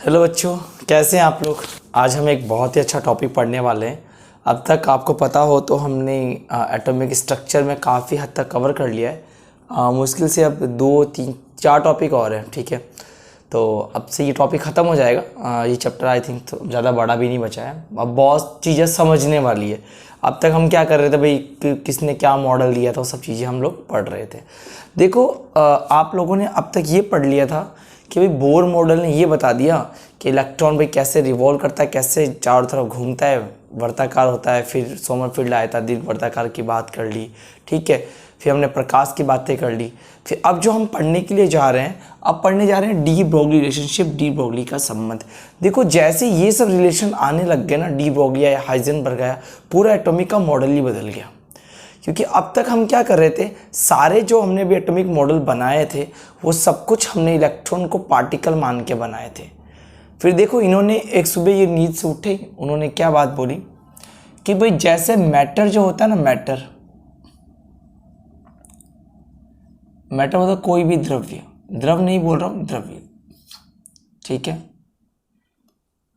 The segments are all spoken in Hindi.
हेलो बच्चों, कैसे हैं आप लोग। आज हम एक बहुत ही अच्छा टॉपिक पढ़ने वाले हैं। अब तक आपको पता हो तो हमने एटॉमिक स्ट्रक्चर में काफ़ी हद तक कवर कर लिया है। मुश्किल से अब 2 3 4 टॉपिक और हैं, ठीक है। तो अब से ये टॉपिक ख़त्म हो जाएगा। ये चैप्टर आई थिंक तो ज़्यादा बड़ा भी नहीं बचा है। अब बहुत चीज़ें समझने वाली है। अब तक हम क्या कर रहे थे भाई, किसने क्या मॉडल दिया था, वो सब चीज़ें हम लोग पढ़ रहे थे। देखो, आप लोगों ने अब तक ये पढ़ लिया था कि भाई बोर मॉडल ने ये बता दिया कि इलेक्ट्रॉन भाई कैसे रिवॉल्व करता है, कैसे चारों तरफ घूमता है, वर्ताकार होता है। फिर सोमरफेल्ड आयताकार वर्ताकार की बात कर ली, ठीक है। फिर हमने प्रकाश की बातें कर ली। फिर अब जो हम पढ़ने के लिए जा रहे हैं, अब पढ़ने जा रहे हैं de Broglie relationship, de Broglie का संबंध। देखो, जैसे ये सब रिलेशन आने लग गए ना, डी ब्रोगली आया, हाइजेनबर्ग आया, पूरा एटॉमिक का मॉडल ही बदल गया। क्योंकि अब तक हम क्या कर रहे थे, सारे जो हमने भी एटॉमिक मॉडल बनाए थे वो सब कुछ हमने इलेक्ट्रॉन को पार्टिकल मान के बनाए थे। फिर देखो, इन्होंने एक सुबह ये नींद से उठे, उन्होंने क्या बात बोली कि भाई जैसे मैटर जो होता है ना, मैटर मतलब कोई भी द्रव्य, द्रव नहीं बोल रहा हूँ, द्रव्य, ठीक है।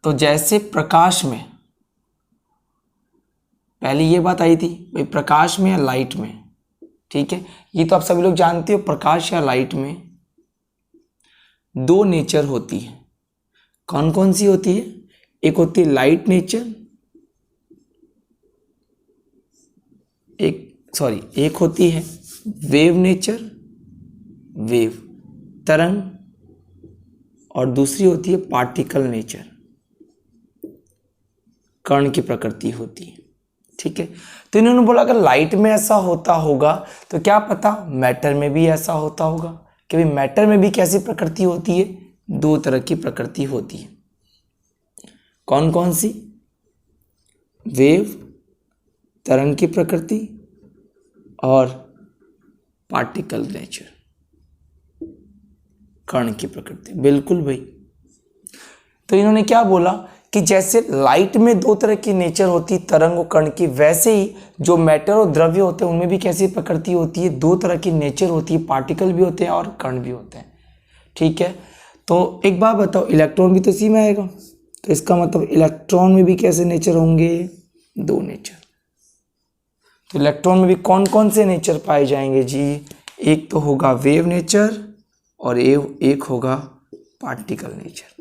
तो जैसे प्रकाश में, पहले ये बात आई थी भाई प्रकाश में या लाइट में, ठीक है। ये तो आप सभी लोग जानते हो, प्रकाश या लाइट में दो नेचर होती है। कौन कौन सी होती है? एक होती है लाइट नेचर, एक होती है वेव नेचर, वेव तरंग, और दूसरी होती है पार्टिकल नेचर, कण की प्रकृति होती है, ठीक है। तो इन्होंने बोला अगर लाइट में ऐसा होता होगा तो क्या पता मैटर में भी ऐसा होता होगा। कि भाई मैटर में भी कैसी प्रकृति होती है? दो तरह की प्रकृति होती है। कौन कौन सी? वेव, तरंग की प्रकृति, और पार्टिकल नेचर, कण की प्रकृति। बिल्कुल भाई। तो इन्होंने क्या बोला कि जैसे लाइट में दो तरह की नेचर होती, तरंग और कण की, वैसे ही जो मैटर और द्रव्य होते हैं उनमें भी कैसी प्रकृति होती है? दो तरह की नेचर होती है, पार्टिकल भी होते हैं और कण भी होते हैं, ठीक है। तो एक बात बताओ, इलेक्ट्रॉन भी तो इसी में आएगा, तो इसका मतलब इलेक्ट्रॉन में भी कैसे नेचर होंगे? दो नेचर। तो इलेक्ट्रॉन में भी कौन कौन से नेचर पाए जाएंगे जी? एक तो होगा वेव नेचर और एक होगा पार्टिकल नेचर,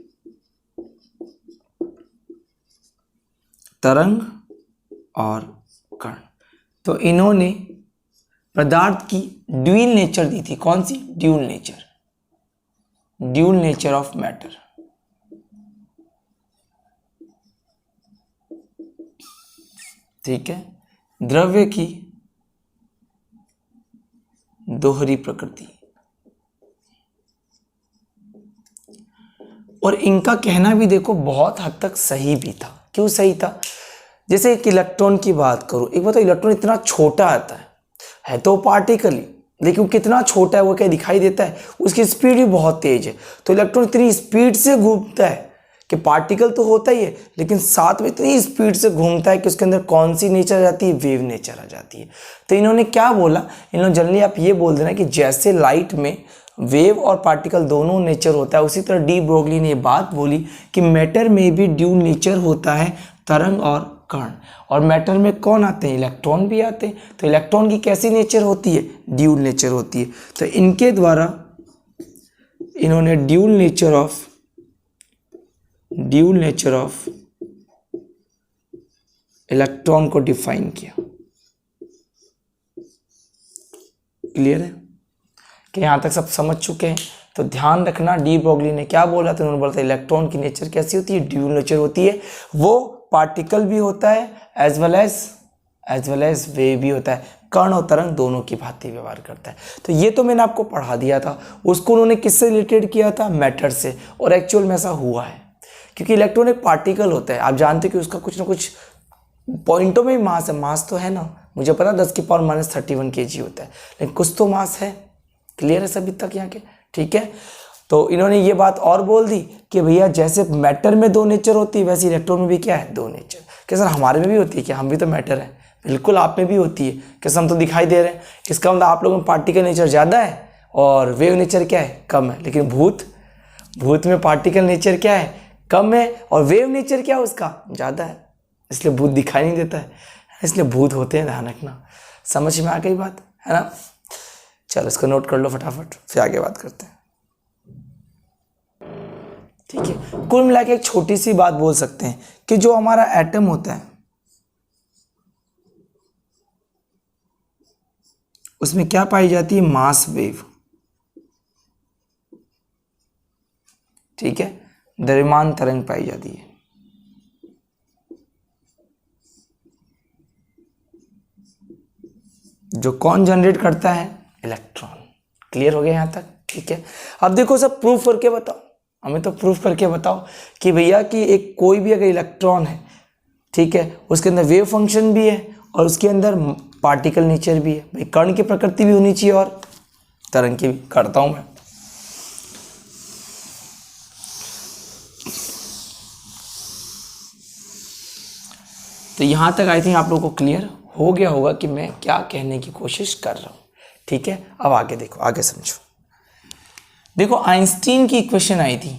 तरंग और कण। तो इन्होंने पदार्थ की ड्यूल नेचर दी थी। कौन सी? Dual nature, dual nature of matter, ठीक है। द्रव्य की दोहरी प्रकृति। और इनका कहना भी देखो बहुत हद तक सही भी था। क्यों सही था? जैसे एक इलेक्ट्रॉन की बात करो, एक बात, इलेक्ट्रॉन इतना छोटा आता है तो पार्टिकल ही, लेकिन कितना छोटा है वो क्या दिखाई देता है? उसकी स्पीड भी बहुत तेज है। तो इलेक्ट्रॉन इतनी स्पीड से घूमता है कि पार्टिकल तो होता ही है, लेकिन साथ में इतनी स्पीड से घूमता है कि उसके अंदर कौन सी नेचर आ जाती है? वेव नेचर आ जाती है। तो इन्होंने क्या बोला, इन्होंने जनरली आप ये बोल देना कि जैसे लाइट में वेव और पार्टिकल दोनों नेचर होता है, उसी तरह डी ब्रोगली ने बात बोली कि मैटर में भी ड्यूल नेचर होता है, तरंग और कण। और मैटर में कौन आते हैं? इलेक्ट्रॉन भी आते हैं। तो इलेक्ट्रॉन की कैसी नेचर होती है? ड्यूल नेचर होती है। तो इनके द्वारा इन्होंने ड्यूल नेचर ऑफ इलेक्ट्रॉन को डिफाइन किया। क्लियर है कि यहां तक सब समझ चुके हैं? तो ध्यान रखना, डी ब्रोगली ने क्या बोला? तो उन्होंने बोला था इलेक्ट्रॉन की नेचर कैसी होती है? ड्यूल नेचर होती है। वो पार्टिकल भी होता है एज वेल एज वेव भी होता है, कण और तरंग दोनों की भांति व्यवहार करता है। तो ये तो मैंने आपको पढ़ा दिया था। उसको उन्होंने किससे रिलेटेड किया था? मैटर से। और एक्चुअल में ऐसा हुआ है, क्योंकि इलेक्ट्रॉन एक पार्टिकल होता है। आप जानते हो कि उसका कुछ ना कुछ पॉइंटों में मास है। मास तो है ना, मुझे पता 10⁻³ kg होता है, लेकिन कुछ तो मास है। क्लियर है सभी तक यहाँ के? ठीक है। तो इन्होंने ये बात और बोल दी कि भैया जैसे मैटर में दो नेचर होती है, वैसे इलेक्ट्रॉन में भी क्या है? दो नेचर। क्या सर हमारे में भी होती है? क्या हम भी तो मैटर है? बिल्कुल आप में भी होती है। कैसे? हम तो दिखाई दे रहे हैं। इसका मतलब आप लोगों में पार्टिकल नेचर ज़्यादा है और वेव नेचर क्या है? कम है। लेकिन भूत में पार्टिकल नेचर क्या है? कम है, और वेव नेचर क्या है उसका ज़्यादा है, इसलिए भूत दिखाई नहीं देता है, इसलिए भूत होते हैं, ध्यान रखना। समझ में आ गई बात, है ना? चलो इसको नोट कर लो फटाफट, फिर आगे बात करते हैं। ठीक है, कुल मिला के एक छोटी सी बात बोल सकते हैं कि जो हमारा एटम होता है उसमें क्या पाई जाती है? मास वेव। ठीक है, द्रव्यमान तरंग पाई जाती है। जो कौन जनरेट करता है? इलेक्ट्रॉन। क्लियर हो गया यहां तक? ठीक है, अब देखो सब प्रूफ करके बताओ, हमें तो प्रूफ करके बताओ कि भैया कि एक कोई भी अगर इलेक्ट्रॉन है, ठीक है, उसके अंदर वेव फंक्शन भी है और उसके अंदर पार्टिकल नेचर भी है। भाई कण की प्रकृति भी होनी चाहिए और तरंग की भी। करता हूं मैं। तो यहां तक आई थिंक आप लोगों को क्लियर हो गया होगा कि मैं क्या कहने की कोशिश कर रहा हूं। ठीक है, अब आगे देखो, आगे समझो। देखो आइंस्टीन की इक्वेशन आई थी,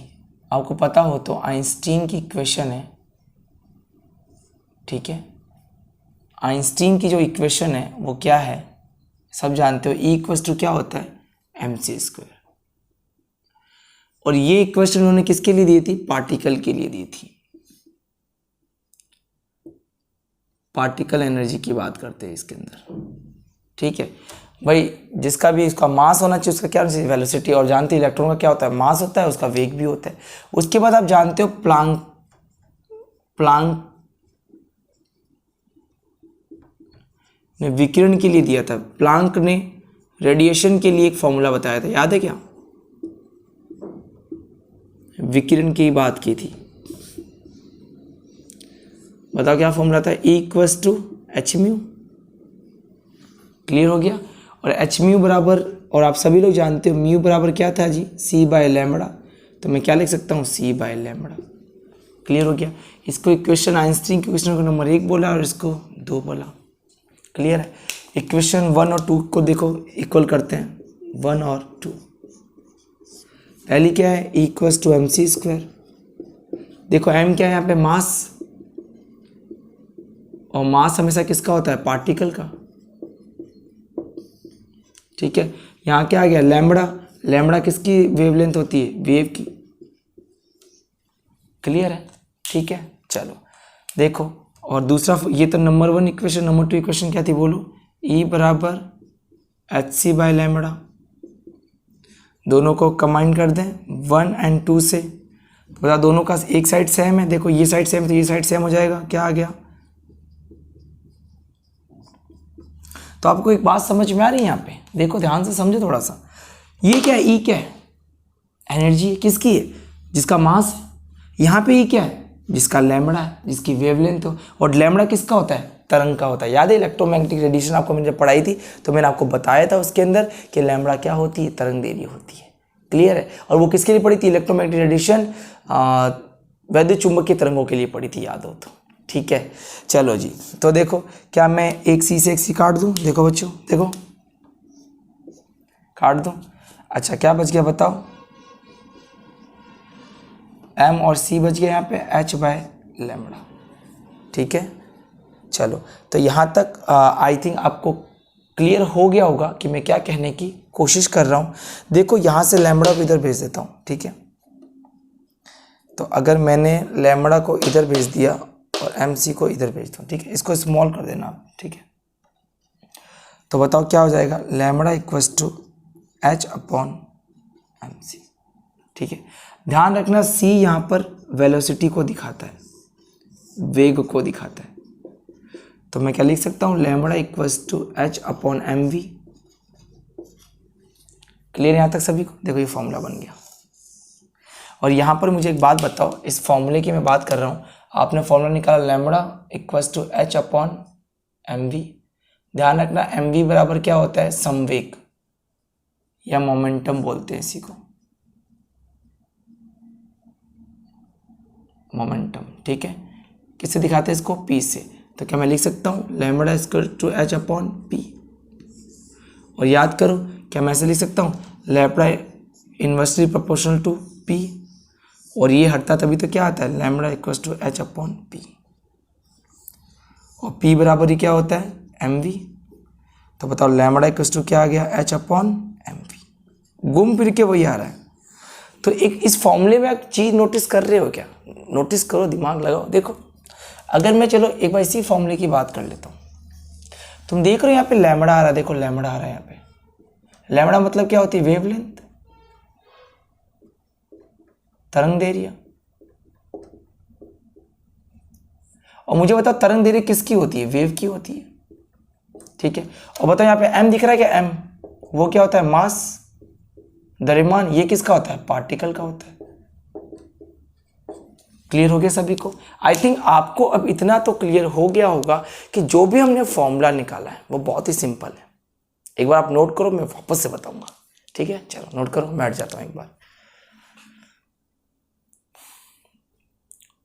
आपको पता हो तो आइंस्टीन की इक्वेशन है। ठीक है, आइंस्टीन की जो इक्वेशन है वो क्या है, सब जानते हो। E इक्वल्स टू क्या होता है? mc²। और ये इक्वेशन उन्होंने किसके लिए दी थी? पार्टिकल के लिए दी थी। पार्टिकल एनर्जी की बात करते हैं इसके अंदर। ठीक है भाई, जिसका भी इसका मास होना चाहिए, उसका क्या होना चाहिए? वेलोसिटी। और जानते हैं इलेक्ट्रॉन का क्या होता है? मास होता है, उसका वेग भी होता है। उसके बाद आप जानते हो प्लांक ने विकिरण के लिए दिया था। प्लांक ने रेडिएशन के लिए एक फॉर्मूला बताया था, याद है क्या? विकिरण की बात की थी, बताओ क्या फॉर्मूला था? E equals to hν। Clear हो गया? और hν बराबर, और आप सभी लोग जानते हो म्यू बराबर क्या था जी? c/λ। तो मैं क्या लिख सकता हूँ? c/λ। क्लियर हो गया? इसको इक्वेशन, आइंस्टीन की इक्वेशन को नंबर 1 बोला और इसको 2 बोला। क्लियर है? इक्वेशन 1 और 2 को देखो, इक्वल करते हैं 1 और 2। पहली क्या है? E equals to mc²। देखो m क्या है यहाँ पे? मास। और मास हमेशा किसका होता है? पार्टिकल का। ठीक है, यहाँ क्या आ गया? लैम्बडा। लैम्बडा किसकी वेवलेंथ होती है? वेव की। क्लियर है? ठीक है, चलो देखो। और दूसरा, ये तो नंबर 1 इक्वेशन। नंबर 2 इक्वेशन क्या थी बोलो? E बराबर hc/λ। दोनों को कंबाइन कर दें 1 और 2 से, बता दोनों का एक साइड सेम है। देखो ये साइड सेम तो ये साइड सेम हो जाएगा। क्या आ गया? तो आपको एक बात समझ में आ रही है यहाँ पे? देखो ध्यान से समझो थोड़ा सा। ये क्या है? ई क्या है? एनर्जी है। किसकी है? जिसका मास है। यहाँ पे ई क्या है? जिसका लैम्बडा है, जिसकी वेवलेंथ हो। और लैम्बडा किसका होता है? तरंग का होता है। याद है इलेक्ट्रोमैग्नेटिक रेडिएशन आपको मैंने जब पढ़ाई थी तो मैंने आपको बताया था उसके अंदर कि लैम्बडा क्या होती है? तरंग देरी होती है। क्लियर है? और वो किसके लिए पड़ी थी? इलेक्ट्रोमैग्नेटिक रेडिएशन वैद्युत चुंबकीय तरंगों के लिए पड़ी थी, याद हो तो। ठीक है, चलो जी। तो देखो, क्या मैं एक सी से एक सी काट दूं? देखो बच्चों, देखो काट दूं। अच्छा क्या बच गया बताओ? m और c बच गया यहाँ पे h/λ। ठीक है, चलो। तो यहाँ तक आई थिंक आपको क्लियर हो गया होगा कि मैं क्या कहने की कोशिश कर रहा हूँ। देखो यहाँ से लैम्बडा को इधर भेज देता हूँ। ठीक है, तो अगर मैंने लैम्बडा को इधर भेज दिया और mc को इधर भेज दूँ, ठीक है, इसको स्मॉल कर देना आप। ठीक है, तो बताओ क्या हो जाएगा? Lambda equals to h/mc। ठीक है, ध्यान रखना c यहाँ पर वेलोसिटी को दिखाता है, वेग को दिखाता है। तो मैं क्या लिख सकता हूँ? Lambda equals to h/mv। Clear यहाँ तक सभी को? देखो ये फॉर्मूला बन गया। और यहाँ पर मुझे एक बात बताओ, इस फॉर्मूले की मैं बात कर रहा हूँ। आपने फॉर्मूला निकाला लैम्बडा इक्वल्स टू h/mv। ध्यान रखना mv बराबर क्या होता है? संवेग या मोमेंटम बोलते हैं इसी को, मोमेंटम। ठीक है, किससे दिखाते हैं इसको? p से। तो क्या मैं लिख सकता हूँ लैम्बडा इक्वल टू h/p। और याद करो, क्या मैं ऐसे लिख सकता हूँ? Lambda inversely proportional to p। और ये हटता तभी तो क्या आता है, lambda equals to h upon p, और पी बराबर ही क्या होता है, एम वी। तो बताओ लैम्बडा इक्वल्स टू क्या आ गया, एच अपॉन एम वी। घूम फिर के वही आ रहा है। तो एक इस फॉर्मूले में आप चीज़ नोटिस कर रहे हो क्या, नोटिस करो, दिमाग लगाओ। देखो अगर मैं चलो एक बार इसी फॉर्मूले की बात कर लेता हूँ, तुम देख रहे हो यहाँ पे लैम्बडा आ रहा है, देखो लैम्बडा आ रहा है यहाँ पे। लैम्बडा मतलब क्या होती है, वेवलेंथ, तरंग दैर्घ्य। और मुझे बताओ तरंग दैर्घ्य किसकी होती है, वेव की होती है, ठीक है। और बताओ यहाँ पे एम दिख रहा है क्या, एम वो क्या होता है, मास, द्रव्यमान। ये किसका होता है, पार्टिकल का होता है। क्लियर हो गया सभी को? आई थिंक आपको अब इतना तो क्लियर हो गया होगा कि जो भी हमने फॉर्मूला निकाला है वो बहुत ही सिंपल है। एक बार आप नोट करो, मैं वापस से बताऊंगा, ठीक है। चलो नोट करो, बैठ जाता हूं एक बार।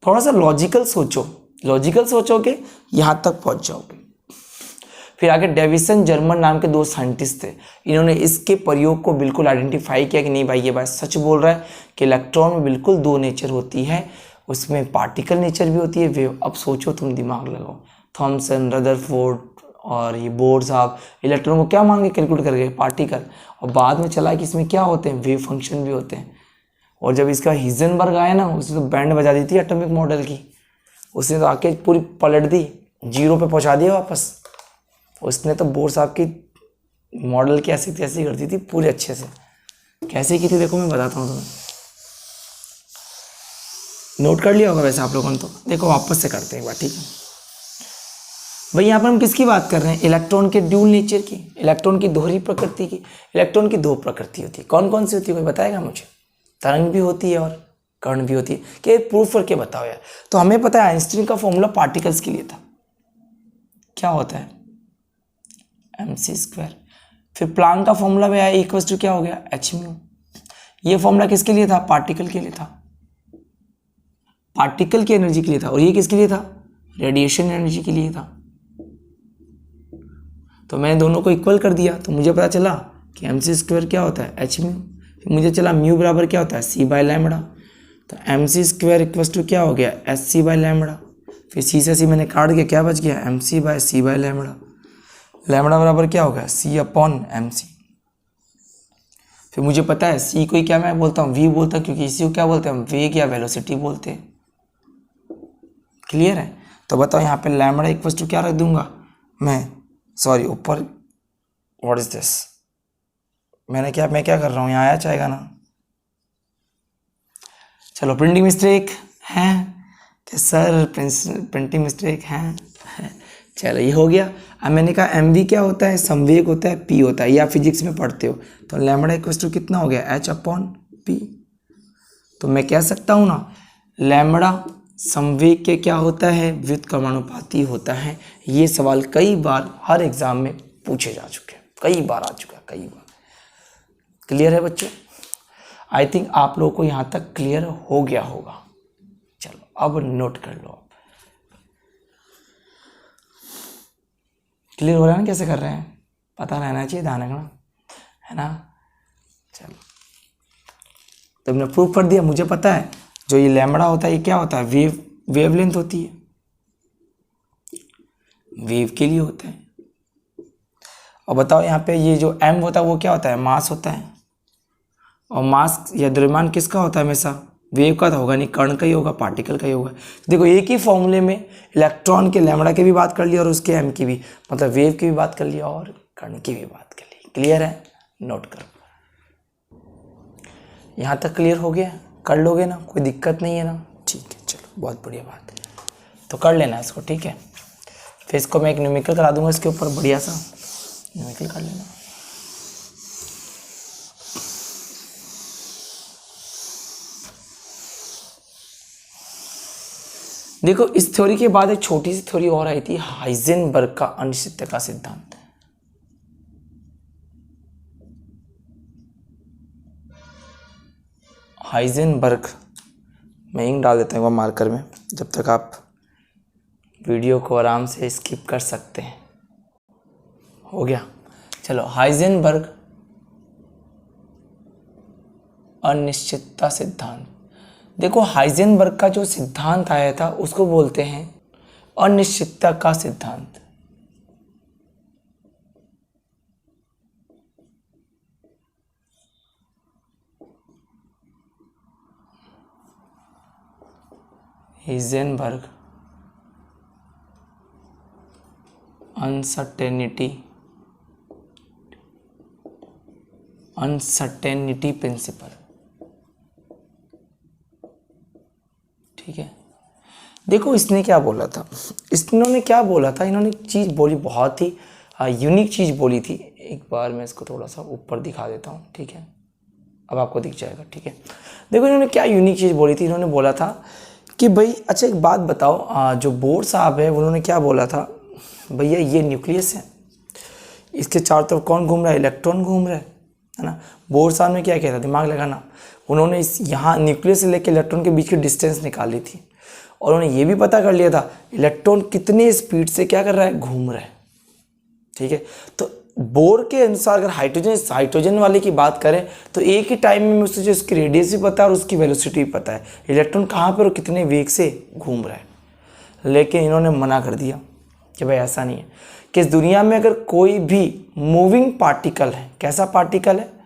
थोड़ा सा लॉजिकल सोचो, लॉजिकल सोचोगे यहां तक पहुंच जाओगे। फिर आगे डेविसन जर्मन नाम के दो साइंटिस्ट थे, इन्होंने इसके प्रयोग को बिल्कुल आइडेंटिफाई किया कि नहीं भाई ये बात सच बोल रहा है कि इलेक्ट्रॉन में बिल्कुल दो नेचर होती है, उसमें पार्टिकल नेचर भी होती है, वेव। अब सोचो, तुम दिमाग लगाओ, थॉमसन, रदरफोर्ड और ये बोर साहब इलेक्ट्रॉन को क्या मान के कैलकुलेट कर गए, पार्टिकल। और बाद में चला कि इसमें क्या होते हैं, वेव फंक्शन भी होते हैं। और जब इसका हिजनबर्ग आया ना, उसने तो बैंड बजा दी थी एटॉमिक मॉडल की, उसने तो आके पूरी पलट दी, जीरो पे पहुंचा दिया वापस। उसने तो बोर साहब की मॉडल की ऐसी तैसी कर दी थी पूरे अच्छे से। कैसे की थी देखो, मैं बताता हूँ तुम्हें, नोट कर लिया होगा वैसे आप लोगों ने। तो देखो वापस से करते हैं एक बार, ठीक है भाई। यहाँ पर हम किसकी बात कर रहे हैं, इलेक्ट्रॉन के ड्यूल नेचर की, इलेक्ट्रॉन की दोहरी प्रकृति की। इलेक्ट्रॉन की दो प्रकृति होती है, कौन कौन सी होती है कोई बताएगा मुझे? तरंग भी होती है और कण भी होती है। क्या प्रूफ करके बताओ यार। तो हमें पता है आइंस्टीन का फॉर्मूला पार्टिकल्स के लिए था, क्या होता है, mc²। फिर प्लांक का फॉर्मूला भी आया, इक्वल टू क्या हो गया, hν। ये फॉर्मूला किसके लिए था, पार्टिकल के लिए था, पार्टिकल की एनर्जी के लिए था। और ये किसके लिए था, रेडिएशन एनर्जी के लिए था। तो मैंने दोनों को इक्वल कर दिया, तो मुझे पता चला कि mc² क्या होता है, hν। फिर मुझे चला म्यू बराबर क्या होता है, c/λ। तो mc² इक्वल टू क्या हो गया, sc/λ। फिर c से c मैंने काट दिया, क्या बच गया, mc/c/λ। लैम्बडा बराबर क्या होगा, c/mc। फिर मुझे पता है c को ही क्या मैं बोलता हूँ, v बोलता हूँ, क्योंकि इसी को क्या बोलते हैं हम, वेग या वेलोसिटी बोलते हैं। क्लियर है? तो बताओ यहाँ पे लैम्बडा इक्वल टू क्या रख दूंगा मैं, सॉरी ऊपर, व्हाट इज दिस, मैं क्या कर रहा हूँ, यहाँ आया चाहेगा ना। चलो प्रिंटिंग मिस्टेक है कि सर, प्रिंटिंग मिस्टेक है। चलो ये हो गया। अब मैंने कहा एम वी क्या होता है, संवेग होता है, पी होता है, या फिजिक्स में पढ़ते हो। तो लैम्बडा इक्वल टू कितना हो गया, एच अपॉन पी। तो मैं कह सकता हूँ ना, लैम्बडा संवेग के क्या होता है, व्युत्क्रमानुपाती होता है। ये सवाल कई बार हर एग्जाम में पूछे जा चुके हैं, कई बार आ चुका है, कई बार। क्लियर है बच्चों? आई थिंक आप लोगों को यहाँ तक क्लियर हो गया होगा। चलो अब नोट कर लो, क्लियर हो रहा है ना कैसे कर रहे हैं, पता रहना चाहिए, ध्यान रखना है ना। चलो तो हमने प्रूफ कर दिया, मुझे पता है जो ये लैम्बडा होता है ये क्या होता है, वेवलेंथ होती है, वेव के लिए होता है। और बताओ यहाँ पे ये जो m होता है वो क्या होता है, मास होता है। और मास या द्रव्यमान किसका होता है हमेशा, वेव का तो होगा नहीं, कण का ही होगा, पार्टिकल का ही होगा। देखो एक ही फॉर्मूले में इलेक्ट्रॉन के लैम्बडा की भी बात कर लिया और उसके m की भी, मतलब वेव की भी बात कर लिया और कण की भी बात कर ली। क्लियर है? नोट करो, यहाँ तक क्लियर हो गया, कर लोगे ना, कोई दिक्कत नहीं है ना, ठीक है। चलो बहुत बढ़िया बात है, तो कर लेना इसको, ठीक है। फिर इसको मैं एक न्यूमेरिकल करा दूंगा इसके ऊपर, बढ़िया सा न्यूमेरिकल कर लेना। देखो इस थ्योरी के बाद एक छोटी सी थ्योरी और आई थी, हाइजेनबर्ग का अनिश्चितता का सिद्धांत। हाइजेनबर्ग, मैं इंक डाल देता हूँ मार्कर में, जब तक आप वीडियो को आराम से स्किप कर सकते हैं। हो गया? चलो, हाइजेनबर्ग अनिश्चितता सिद्धांत। देखो हाइजेनबर्ग का जो सिद्धांत आया था उसको बोलते हैं अनिश्चितता का सिद्धांत। Heisenberg uncertainty principle. ठीक है, देखो इसने क्या बोला था, इन्होंने क्या बोला था, इन्होंने चीज़ बोली बहुत ही यूनिक चीज़ बोली थी। एक बार मैं इसको थोड़ा सा ऊपर दिखा देता हूँ, ठीक है, अब आपको दिख जाएगा। ठीक है, देखो इन्होंने क्या यूनिक चीज़ बोली थी। इन्होंने बोला था कि भाई अच्छा एक बात बताओ, जो बोर साहब है उन्होंने क्या बोला था, भैया ये न्यूक्लियस है, इसके चारों तरफ कौन घूम रहा है, इलेक्ट्रॉन घूम रहा है ना। बोर साहब ने क्या किया था, दिमाग लगाना, उन्होंने इस यहाँ न्यूक्लियस से लेकर इलेक्ट्रॉन के बीच की डिस्टेंस निकाली थी और उन्होंने ये भी पता कर लिया था इलेक्ट्रॉन कितनी स्पीड से क्या कर रहा है, घूम रहा है। ठीक है, तो बोर के अनुसार अगर हाइड्रोजन वाले की बात करें तो एक ही टाइम में उससे जो उसकी रेडियस भी पता है और उसकी वेलोसिटी भी पता है, इलेक्ट्रॉन कहाँ पर और कितने वेग से घूम रहा है। लेकिन इन्होंने मना कर दिया कि भाई ऐसा नहीं है, कि इस दुनिया में अगर कोई भी मूविंग पार्टिकल है, कैसा पार्टिकल है,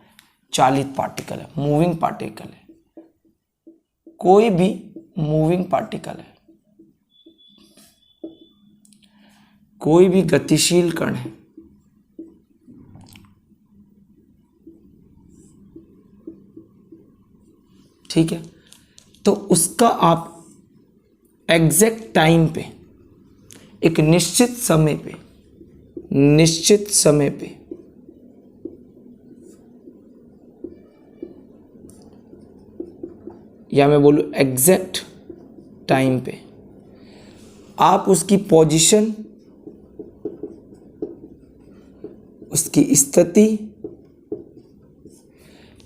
चालित पार्टिकल है, मूविंग पार्टिकल है, कोई भी मूविंग पार्टिकल है, कोई भी गतिशील कण है, ठीक है, तो उसका आप एग्जैक्ट टाइम पे, एक निश्चित समय पे या मैं बोलूँ एग्जैक्ट टाइम पे आप उसकी पोजीशन, उसकी स्थिति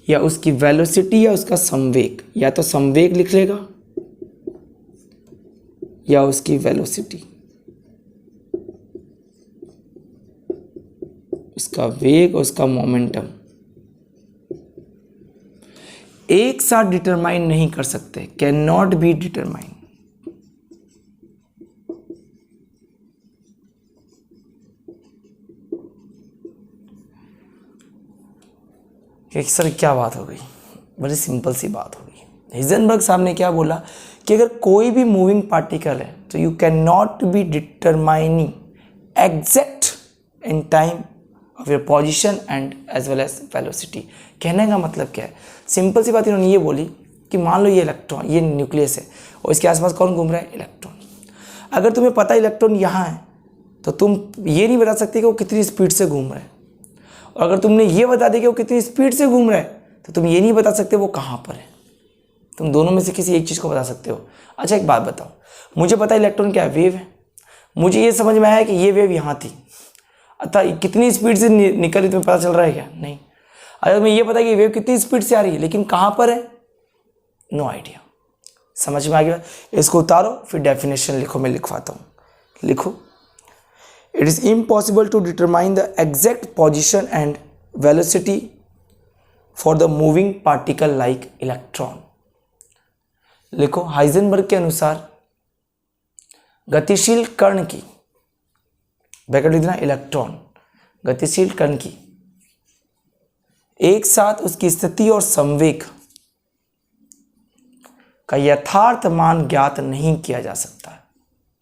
या उसकी वेलोसिटी या उसका संवेग, या तो संवेग लिख लेगा या उसकी वेलोसिटी, उसका वेग और उसका मोमेंटम एक साथ डिटरमाइन नहीं कर सकते, can not be determine. Sir क्या बात हो गई, बड़ी सिंपल सी बात हो गई। हाइजेनबर्ग साहब ने क्या बोला कि अगर कोई भी मूविंग पार्टिकल है तो you can not be determining exact in time of your position and as well as velocity. कहने का मतलब क्या है, सिंपल सी बात इन्होंने ये बोली कि मान लो ये इलेक्ट्रॉन, ये न्यूक्लियस है और इसके आसपास कौन घूम रहा है, इलेक्ट्रॉन। अगर तुम्हें पता है इलेक्ट्रॉन यहाँ है तो तुम ये नहीं बता सकते कि वो कितनी स्पीड से घूम रहा है, और अगर तुमने ये बता दिया कि वो कितनी स्पीड से घूम रहा है तो तुम ये नहीं बता सकते वो कहाँ पर है। तुम दोनों में से किसी एक चीज़ को बता सकते हो। अच्छा एक बात बताओ, मुझे पता है इलेक्ट्रॉन क्या है, वेव है, मुझे ये समझ में आया कि ये वेव यहाँ थी, अतः कितनी स्पीड से निकली तुम्हें पता चल रहा है क्या, नहीं। अगर मैं ये पता कि वेव कितनी स्पीड से आ रही है लेकिन कहाँ पर है, नो आइडिया। समझ में आ गया, इसको उतारो फिर डेफिनेशन लिखो, मैं लिखवाता हूँ, लिखो। It is impossible to determine the exact position and velocity for the moving particle like electron. लिखो, हाइजेनबर्ग के अनुसार गतिशील कण की, ब्रैकेट लिख देना, इलेक्ट्रॉन, गतिशील कण की एक साथ उसकी स्थिति और संवेग का यथार्थ मान ज्ञात नहीं किया जा सकता।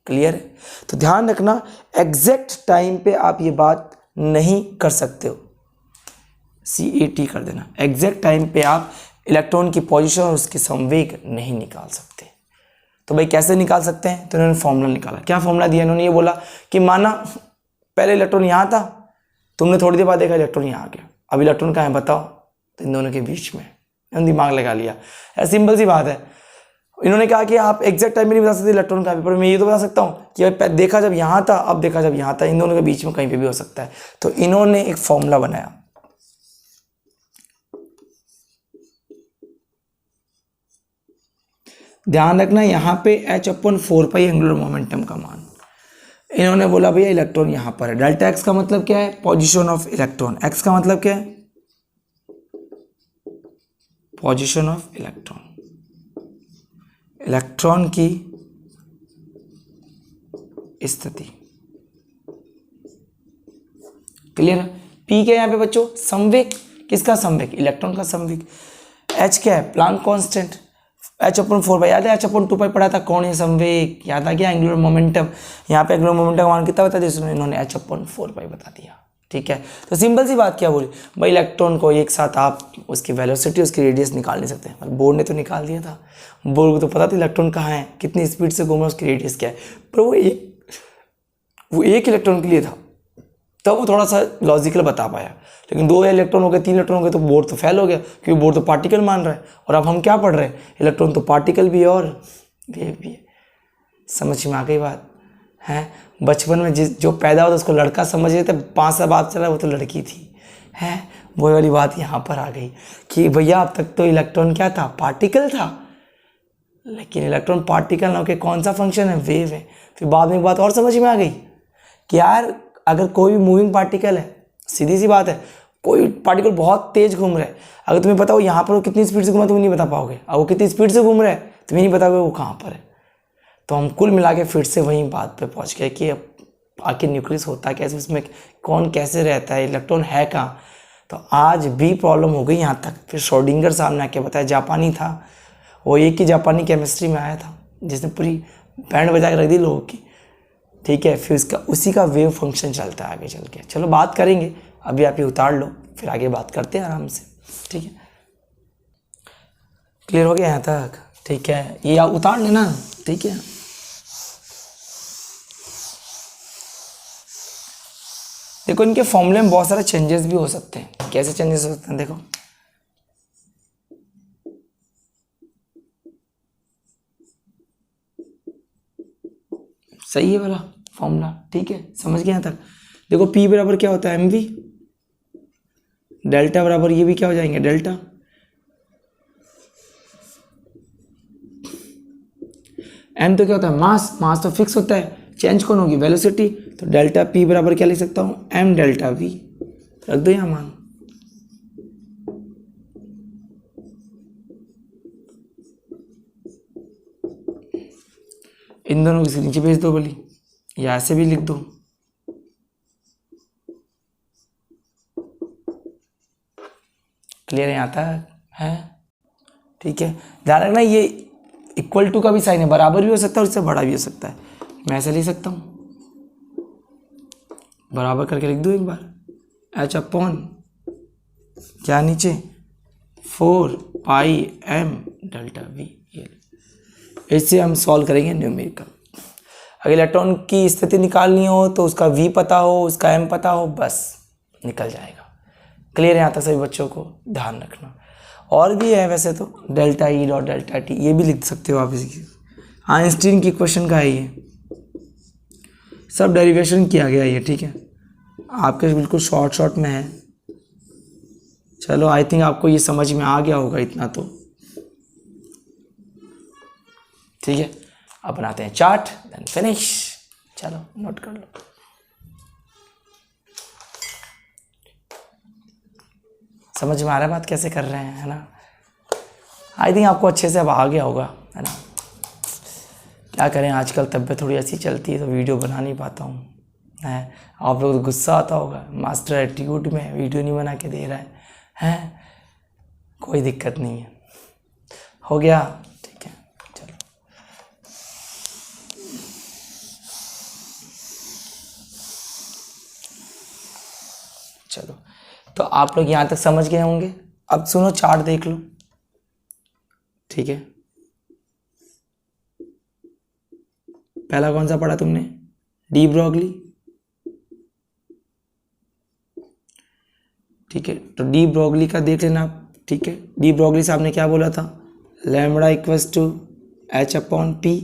क्लियर है, तो ध्यान रखना एग्जैक्ट टाइम पे आप ये बात नहीं कर सकते हो, CAT कर देना, एग्जैक्ट टाइम पे आप इलेक्ट्रॉन की पोजीशन और उसकी संवेग नहीं निकाल सकते। तो भाई कैसे निकाल सकते हैं, तो इन्होंने फॉर्मूला निकाला। क्या फॉर्मूला दिया इन्होंने, ये बोला कि माना पहले इलेक्ट्रॉन यहाँ था, तुमने थोड़ी देर बाद देखा इलेक्ट्रॉन यहाँ आ गया, अब इलेक्ट्रॉन कहाँ है बताओ, तो इन दोनों के बीच में, दिमाग लगा लिया, सिंपल सी बात है। इन्होंने कहा कि आप एग्जैक्ट टाइम में नहीं बता सकते इलेक्ट्रॉन कहाँ पे, पर मैं ये तो बता सकता हूँ कि देखा जब यहाँ था, अब देखा जब यहाँ था, इन दोनों के बीच में कहीं पे भी हो सकता है। तो इन्होंने एक फॉर्मूला बनाया, ध्यान रखना यहाँ पे H/4π एंगुलर मोमेंटम का मान। इन्होंने बोला भैया इलेक्ट्रॉन यहाँ पर है, डेल्टा एक्स का मतलब क्या है, पोजीशन ऑफ इलेक्ट्रॉन, एक्स का मतलब क्या है, पोजीशन ऑफ इलेक्ट्रॉन। इलेक्ट्रॉन की स्थिति। क्लियर है? पी क्या है यहाँ पे बच्चों? संवेग। किसका संवेग? इलेक्ट्रॉन का संवेग। एच क्या है? Planck constant. h/4 याद है? h/2 पढ़ा था। कौन है संवेग? याद आ गया? Angular momentum. यहाँ पे एंगुलर मोमेंटम का मान कितना बता दिया? इसमें इन्होंने h/4 बता दिया। ठीक है, तो सिंपल सी बात क्या बोली भाई, इलेक्ट्रॉन को एक साथ आप उसकी वेलोसिटी उसकी रेडियस निकाल नहीं सकते। बोर्ड ने तो निकाल दिया था, बोर्ड को तो पता था इलेक्ट्रॉन कहाँ है, कितनी स्पीड से घूम रहा है, उसकी रेडियस क्या है, पर वो एक इलेक्ट्रॉन के लिए था, तब वो थोड़ा सा लॉजिकल बता पाया। लेकिन 2 इलेक्ट्रॉन हो गए, 3 इलेक्ट्रॉन हो गए, तो बोर्ड तो फेल हो गया, क्योंकि बोर्ड तो पार्टिकल मान रहा है। और अब हम क्या पढ़ रहे हैं? इलेक्ट्रॉन तो पार्टिकल भी है और वेव भी है। समझ में आ गई बात है? बचपन में जो पैदा होता उसको लड़का समझ रहे थे, 5 साल बाद चला वो तो लड़की थी, है वो वाली बात यहाँ पर आ गई कि भैया अब तक तो इलेक्ट्रॉन क्या था? पार्टिकल था। लेकिन इलेक्ट्रॉन पार्टिकल ना होकर कौन सा फंक्शन है? वेव है। फिर बाद में एक बात और समझ में आ गई कि यार अगर कोई भी मूविंग पार्टिकल है, सीधी सी बात है, कोई पार्टिकल बहुत तेज घूम रहा है, अगर तुम्हें पता हो यहाँ पर वो कितनी स्पीड से घूमा, तुम नहीं बता पाओगे। अब वो कितनी स्पीड से घूम रहा है तुम्हें नहीं पता वो कहाँ पर है। तो हम कुल मिला के फिर से वही बात पे पहुँच गए कि अब आखिर न्यूक्लियस होता कैसे, उसमें कौन कैसे रहता है, इलेक्ट्रॉन है कहाँ। तो आज भी प्रॉब्लम हो गई यहाँ तक। फिर श्रोडिंगर साहब ने आके बताया, जापानी था वो, एक ही जापानी केमिस्ट्री में आया था जिसने पूरी बैंड बजा के रख दी लोगों की। ठीक है, फिर उसका उसी का वेव फंक्शन चलता है आगे चल के। चलो बात करेंगे, अभी आप ये उतार लो, फिर आगे बात करते हैं आराम से। ठीक है, क्लियर हो गया यहाँ तक? ठीक है, ये आप उतार लेना। ठीक है, देखो इनके फॉर्मूले में बहुत सारे चेंजेस भी हो सकते हैं। कैसे चेंजेस हो सकते हैं? देखो सही है वाला फॉर्मूला। ठीक है, समझ गए यहाँ तक? देखो P बराबर क्या होता है? mv। डेल्टा बराबर ये भी क्या हो जाएंगे? डेल्टा। m तो क्या होता है? मास। मास तो फिक्स होता है, चेंज कौन होगी? वेलोसिटी। तो डेल्टा P बराबर क्या लिख सकता हूँ? m delta v। रख दो यहाँ मान। इन दोनों को नीचे भेज दो बोली, या ऐसे भी लिख दो। क्लियर है यहाँ तक? है? ठीक है, ध्यान रखना ये इक्वल टू का भी साइन है, बराबर भी हो सकता है और इससे बड़ा भी हो सकता है। मैं ऐसे लिख सकता हूँ, बराबर करके लिख दूँ एक बार, h/, क्या नीचे 4πm डेल्टा v। इससे हम सॉल्व करेंगे न्यूमेरिकल। अगर इलेक्ट्रॉन की स्थिति निकालनी हो तो उसका v पता हो, उसका m पता हो, बस निकल जाएगा। क्लियर है यहाँ तक सभी बच्चों को? ध्यान रखना। और भी है वैसे तो, delta E dot delta T, ये भी लिख सकते हो आप इसकी। आइंस्टीन की क्वेश्चन का है ये, सब डेरिवेशन किया गया ये। ठीक है, आपके बिल्कुल शॉर्ट में है। चलो आई थिंक आपको ये समझ में आ गया होगा इतना तो। ठीक है, अब बनाते हैं चार्ट, देन फिनिश। चलो नोट कर लो। समझ में आ रहा है बात कैसे कर रहे हैं, है ना? आई थिंक आपको अच्छे से अब आ गया होगा, है ना? क्या करें, आजकल तबीयत थोड़ी ऐसी चलती है तो वीडियो बना नहीं पाता हूँ, है? आप लोग तो गुस्सा आता होगा, मास्टर एटीट्यूड में वीडियो नहीं बना के दे रहा है? कोई दिक्कत नहीं है, हो गया। ठीक है, चलो चलो, तो आप लोग यहाँ तक समझ गए होंगे। अब सुनो, चार्ट देख लो। ठीक है, पहला कौन सा पढ़ा तुमने? De Broglie. ठीक है, तो डी ब्रोगली का देख लेना आप। ठीक है, डी ब्रोगली साहब ने क्या बोला था? Lambda equals to h/p।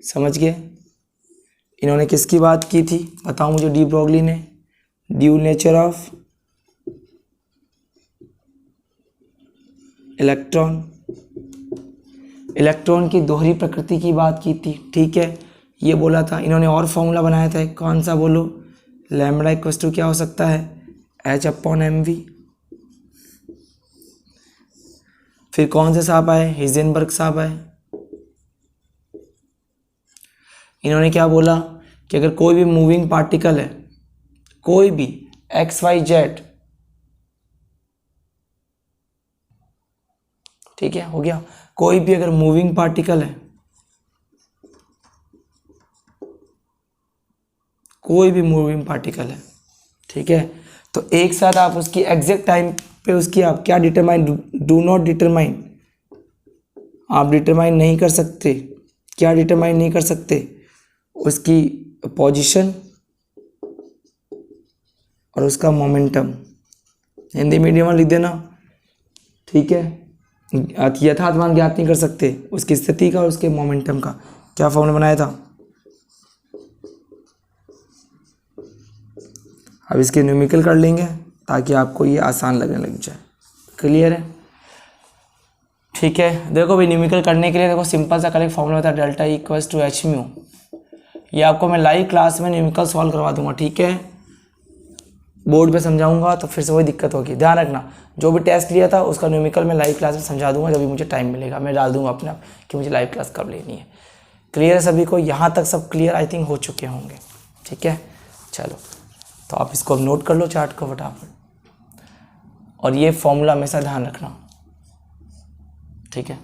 समझ गए? इन्होंने किसकी बात की थी बताओ मुझे? डी ब्रोगली ने due nature of electron, electron की दोहरी प्रकृति की बात की थी। ठीक है, ये बोला था। इन्होंने और फॉर्मूला बनाया था, कौन सा बोलो? लैम्बडा इक्वल्स टू क्या हो सकता है? h/mv। फिर कौन से साहब आए? हिजेनबर्ग साहब आए। इन्होंने क्या बोला कि अगर कोई भी मूविंग पार्टिकल है, कोई भी XYZ, ठीक है, हो गया, कोई भी अगर मूविंग पार्टिकल है, कोई भी मूविंग पार्टिकल है, ठीक है, तो एक साथ आप उसकी एग्जैक्ट टाइम पे उसकी आप क्या डिटरमाइन, डू नॉट डिटरमाइन, आप डिटरमाइन नहीं कर सकते, क्या डिटरमाइन नहीं कर सकते, उसकी पोजीशन और उसका मोमेंटम। हिंदी मीडियम में लिख देना, ठीक है। यथार्थ मान ज्ञात नहीं कर सकते, उसकी स्थिति का और उसके मोमेंटम का। क्या फॉर्मूला बनाया था? अब इसके न्यूमेरिकल कर लेंगे ताकि आपको ये आसान लगने लग जाए। क्लियर है? ठीक है, देखो भाई न्यूमेरिकल करने के लिए देखो सिंपल सा करेक्ट फॉर्मूला होता है delta equals to h mu. ये आपको मैं लाइव क्लास में न्यूमेरिकल सॉल्व करवा दूंगा, ठीक है, बोर्ड पे समझाऊंगा तो फिर से वही दिक्कत होगी। ध्यान रखना, जो भी टेस्ट लिया था उसका न्यूमेरिकल मैं लाइव क्लास में समझा दूंगा, जब भी मुझे टाइम मिलेगा मैं डाल दूंगा अपने आप कि मुझे लाइव क्लास कब लेनी है। क्लियर है सभी को? यहाँ तक सब क्लियर आई थिंक हो चुके होंगे, ठीक है। चलो तो आप इसको अब नोट कर लो चार्ट को फटाफट, और ये फॉर्मूला हमेशा ध्यान रखना, ठीक है।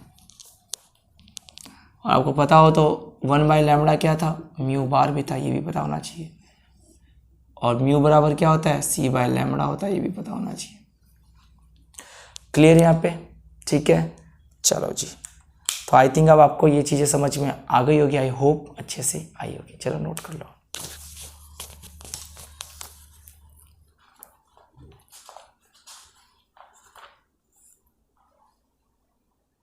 और आपको पता हो तो 1/λ क्या था, म्यू बार भी था, ये भी पता होना चाहिए। और म्यू बराबर क्या होता है, c/λ होता है, ये भी पता होना चाहिए। क्लियर यहाँ पे? ठीक है, चलो जी। तो आई थिंक अब आपको ये चीज़ें समझ में आ गई होगी, आई होप अच्छे से आई होगी। चलो नोट कर लो।